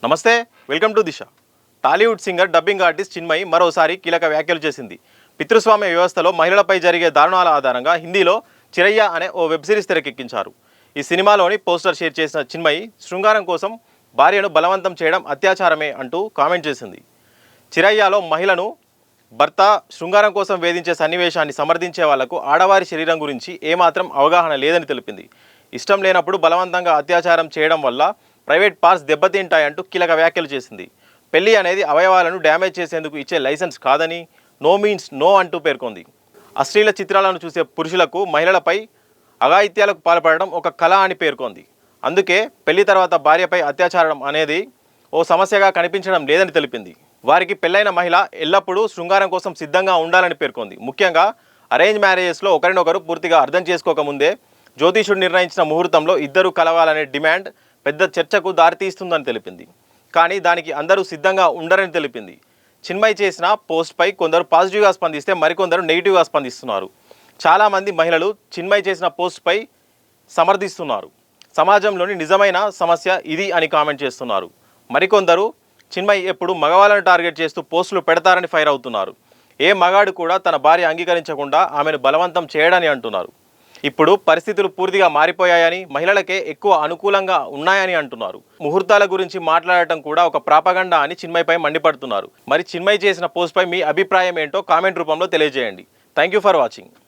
నమస్తే, welcome to Disha. Tollywood singer dubbing artist Chinmayi మరోసారి కీలక వ్యాఖ్యలు చేసింది. పితృస్వామ్య వ్యవస్థలో మహిళలపై జరిగే దారుణాల ఆధారంగా హిందీలో చిరయ్య అనే ఓ వెబ్ సిరీస్ తెరకెక్కించారు. ఈ సినిమాలోని పోస్టర్ షేర్ చేసిన చిన్మయి శృంగారం కోసం భార్యను బలవంతం చేయడం అత్యాచారమే అంటూ కామెంట్ చేసింది. చిరయ్యలో మహిళను భర్త శృంగారం కోసం వేధించే సన్నివేశాన్ని సమర్థించే వాళ్లకు ఆడవారి శరీరం గురించి ఏమాత్రం అవగాహన లేదని తెలిపింది. ఇష్టం లేనప్పుడు బలవంతంగా అత్యాచారం చేయడం వల్ల ప్రైవేట్ పార్ట్స్ దెబ్బతింటాయంటూ కీలక వ్యాఖ్యలు చేసింది. పెళ్లి అనేది అవయవాలను డ్యామేజ్ చేసేందుకు ఇచ్చే లైసెన్స్ కాదని నో మీన్స్ నో అంటూ పేర్కొంది. అశ్లీల చిత్రాలను చూసే పురుషులకు మహిళలపై అఘాయిత్యాలకు పాల్పడడం ఒక కళ అని పేర్కొంది. అందుకే పెళ్లి తర్వాత భార్యపై అత్యాచారం అనేది ఓ సమస్యగా కనిపించడం లేదని తెలిపింది. వారికి పెళ్ళైన మహిళ ఎల్లప్పుడూ శృంగారం కోసం సిద్ధంగా ఉండాలని పేర్కొంది. ముఖ్యంగా అరేంజ్ మ్యారేజెస్లో ఒకరినొకరు పూర్తిగా అర్థం చేసుకోకముందే జ్యోతిషుడు నిర్ణయించిన ముహూర్తంలో ఇద్దరు కలవాలనే డిమాండ్ పెద్ద చర్చకు దారితీస్తుందని తెలిపింది. కానీ దానికి అందరూ సిద్ధంగా ఉండరని తెలిపింది. చిన్మయి చేసిన పోస్ట్పై కొందరు పాజిటివ్గా స్పందిస్తే మరికొందరు నెగిటివ్గా స్పందిస్తున్నారు. చాలామంది మహిళలు చిన్మయి చేసిన పోస్ట్పై సమర్థిస్తున్నారు. సమాజంలోని నిజమైన సమస్య ఇది అని కామెంట్ చేస్తున్నారు. మరికొందరు చిన్మయి ఎప్పుడు మగవాళ్ళను టార్గెట్ చేస్తూ పోస్టులు పెడతారని ఫైర్ అవుతున్నారు. ఏ మగాడు కూడా తన భార్య అంగీకరించకుండా ఆమెను బలవంతం చేయడని అంటున్నారు. ఇప్పుడు పరిస్థితులు పూర్తిగా మారిపోయాయని, మహిళలకే ఎక్కువ అనుకూలంగా ఉన్నాయని అంటున్నారు. ముహూర్తాల గురించి మాట్లాడటం కూడా ఒక ప్రాపగండా అని చిన్మయిపై మండిపడుతున్నారు. మరి చిన్మయి చేసిన పోస్ట్పై మీ అభిప్రాయం ఏంటో కామెంట్ రూపంలో తెలియజేయండి. Thank you for watching.